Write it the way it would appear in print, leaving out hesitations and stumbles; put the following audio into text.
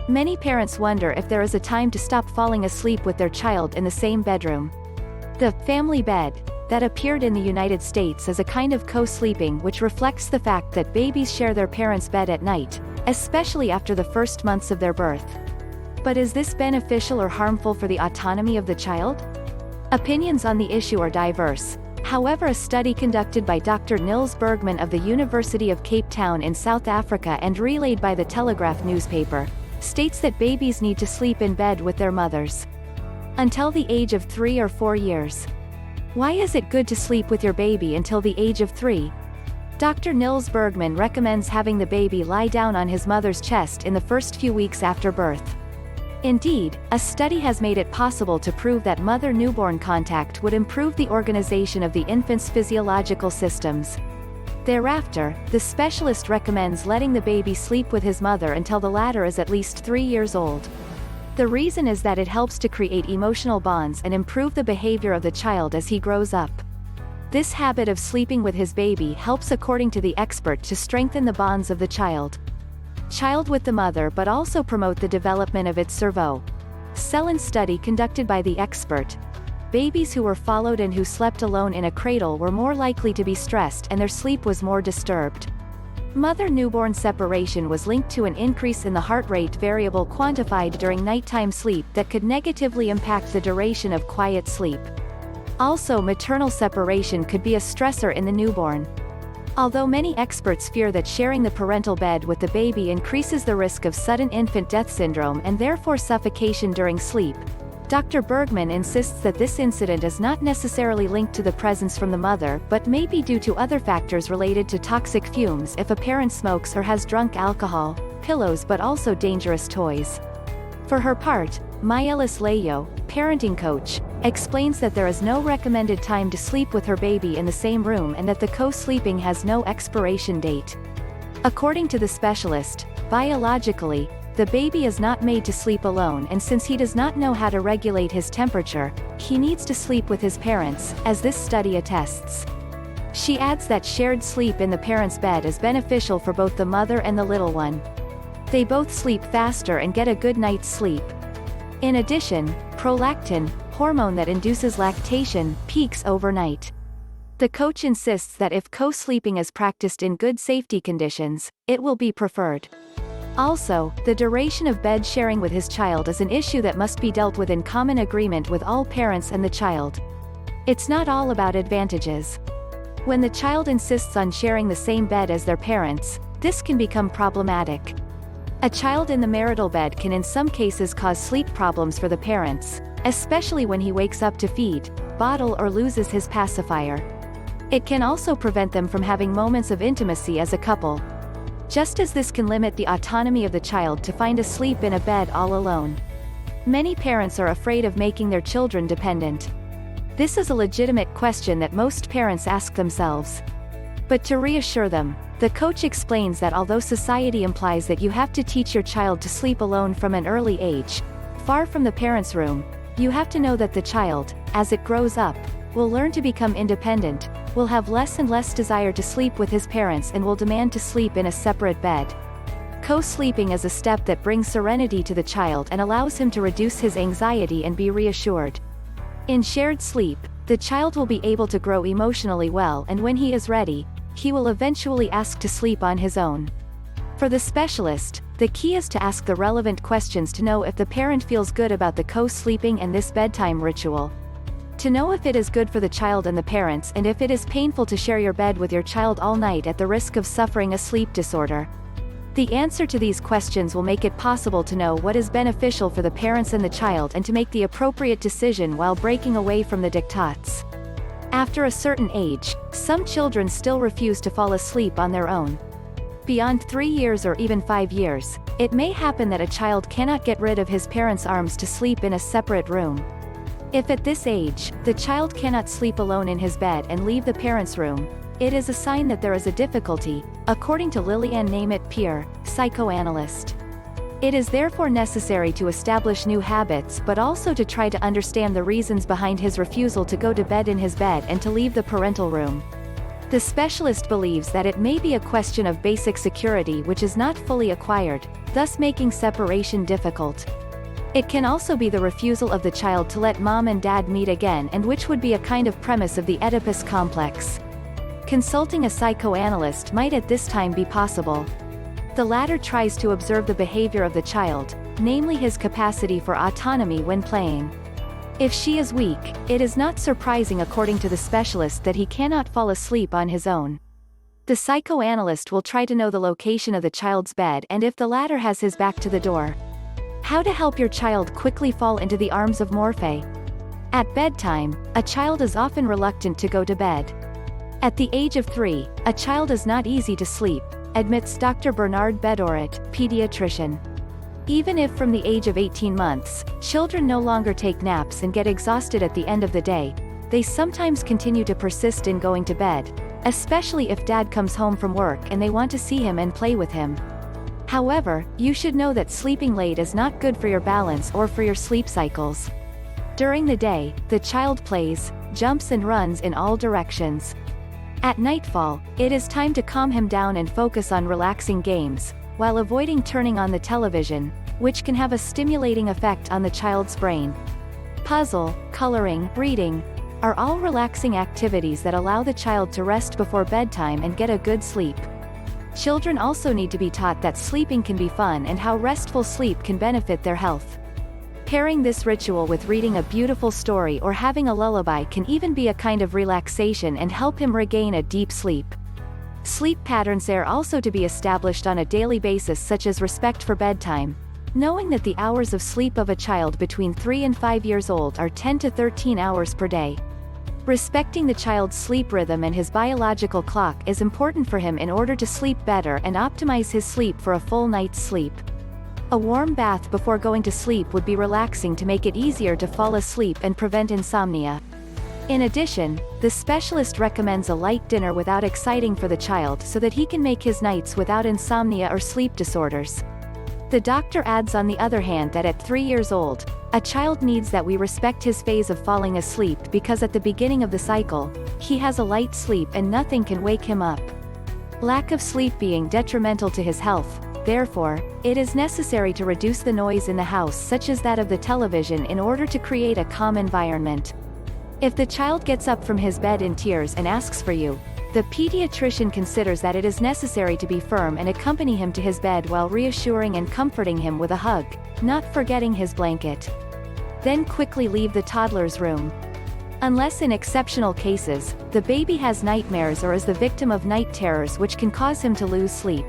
Many parents wonder if there is a time to stop falling asleep with their child in the same bedroom. The family bed that appeared in the United States as a kind of co-sleeping, which reflects the fact that babies share their parents' bed at night, especially after the first months of their birth. But is this beneficial or harmful for the autonomy of the child? Opinions on the issue are diverse. However, a study conducted by Dr. Nils Bergman of the University of Cape Town in South Africa and relayed by the Telegraph newspaper, states that babies need to sleep in bed with their mothers until the age of 3 or 4 years. Why is it good to sleep with your baby until the age of 3? Dr. Nils Bergman recommends having the baby lie down on his mother's chest in the first few weeks after birth. Indeed, a study has made it possible to prove that mother-newborn contact would improve the organization of the infant's physiological systems. Thereafter, the specialist recommends letting the baby sleep with his mother until the latter is at least 3 years old. The reason is that it helps to create emotional bonds and improve the behavior of the child as he grows up. This habit of sleeping with his baby helps, according to the expert, to strengthen the bonds of the child with the mother, but also promote the development of its cerveau.Selon study conducted by the expert. Babies who were followed and who slept alone in a cradle were more likely to be stressed and their sleep was more disturbed. Mother-newborn separation was linked to an increase in the heart rate variable quantified during nighttime sleep that could negatively impact the duration of quiet sleep. Also, maternal separation could be a stressor in the newborn. Although many experts fear that sharing the parental bed with the baby increases the risk of sudden infant death syndrome and therefore suffocation during sleep, Dr. Bergman insists that this incident is not necessarily linked to the presence from the mother but may be due to other factors related to toxic fumes if a parent smokes or has drunk alcohol, pillows, but also dangerous toys. For her part, Maelis Layo, parenting coach, explains that there is no recommended time to sleep with her baby in the same room and that the co-sleeping has no expiration date. According to the specialist, biologically, the baby is not made to sleep alone, and since he does not know how to regulate his temperature, he needs to sleep with his parents, as this study attests. She adds that shared sleep in the parent's bed is beneficial for both the mother and the little one. They both sleep faster and get a good night's sleep. In addition, prolactin, hormone that induces lactation, peaks overnight. The coach insists that if co-sleeping is practiced in good safety conditions, it will be preferred. Also, the duration of bed sharing with his child is an issue that must be dealt with in common agreement with all parents and the child. It's not all about advantages. When the child insists on sharing the same bed as their parents, this can become problematic. A child in the marital bed can in some cases cause sleep problems for the parents, especially when he wakes up to feed, bottle, or loses his pacifier. It can also prevent them from having moments of intimacy as a couple. Just as this can limit the autonomy of the child to find a sleep in a bed all alone. Many parents are afraid of making their children dependent. This is a legitimate question that most parents ask themselves. But to reassure them, the coach explains that although society implies that you have to teach your child to sleep alone from an early age, far from the parent's room, you have to know that the child, as it grows up, will learn to become independent, will have less and less desire to sleep with his parents, and will demand to sleep in a separate bed. Co-sleeping is a step that brings serenity to the child and allows him to reduce his anxiety and be reassured. In shared sleep, the child will be able to grow emotionally well, and when he is ready, he will eventually ask to sleep on his own. For the specialist, the key is to ask the relevant questions to know if the parent feels good about the co-sleeping and this bedtime ritual. To know if it is good for the child and the parents, and if it is painful to share your bed with your child all night at the risk of suffering a sleep disorder. The answer to these questions will make it possible to know what is beneficial for the parents and the child and to make the appropriate decision while breaking away from the diktats. After a certain age, some children still refuse to fall asleep on their own. Beyond 3 years or even 5 years, it may happen that a child cannot get rid of his parents' arms to sleep in a separate room. If at this age, the child cannot sleep alone in his bed and leave the parents' room, it is a sign that there is a difficulty, according to Liliane Nemeth-Peer, psychoanalyst. It is therefore necessary to establish new habits, but also to try to understand the reasons behind his refusal to go to bed in his bed and to leave the parental room. The specialist believes that it may be a question of basic security which is not fully acquired, thus making separation difficult. It can also be the refusal of the child to let mom and dad meet again, and which would be a kind of premise of the Oedipus complex. Consulting a psychoanalyst might at this time be possible. The latter tries to observe the behavior of the child, namely his capacity for autonomy when playing. If she is weak, it is not surprising according to the specialist that he cannot fall asleep on his own. The psychoanalyst will try to know the location of the child's bed and if the latter has his back to the door. How to help your child quickly fall into the arms of Morphe. At bedtime, a child is often reluctant to go to bed. At the age of 3, a child is not easy to sleep, admits Dr. Bernard Bedoret, pediatrician. Even if from the age of 18 months, children no longer take naps and get exhausted at the end of the day, they sometimes continue to persist in going to bed, especially if dad comes home from work and they want to see him and play with him. However, you should know that sleeping late is not good for your balance or for your sleep cycles. During the day, the child plays, jumps and runs in all directions. At nightfall, it is time to calm him down and focus on relaxing games, while avoiding turning on the television, which can have a stimulating effect on the child's brain. Puzzle, coloring, reading, are all relaxing activities that allow the child to rest before bedtime and get a good sleep. Children also need to be taught that sleeping can be fun and how restful sleep can benefit their health. Pairing this ritual with reading a beautiful story or having a lullaby can even be a kind of relaxation and help him regain a deep sleep. Sleep patterns are also to be established on a daily basis, such as respect for bedtime. Knowing that the hours of sleep of a child between 3 and 5 years old are 10 to 13 hours per day. Respecting the child's sleep rhythm and his biological clock is important for him in order to sleep better and optimize his sleep for a full night's sleep. A warm bath before going to sleep would be relaxing to make it easier to fall asleep and prevent insomnia. In addition, the specialist recommends a light dinner without exciting for the child so that he can make his nights without insomnia or sleep disorders. The doctor adds on the other hand that at 3 years old, a child needs that we respect his phase of falling asleep because at the beginning of the cycle, he has a light sleep and nothing can wake him up. Lack of sleep being detrimental to his health, therefore, it is necessary to reduce the noise in the house such as that of the television in order to create a calm environment. If the child gets up from his bed in tears and asks for you, the pediatrician considers that it is necessary to be firm and accompany him to his bed while reassuring and comforting him with a hug, not forgetting his blanket. Then quickly leave the toddler's room. Unless in exceptional cases, the baby has nightmares or is the victim of night terrors which can cause him to lose sleep.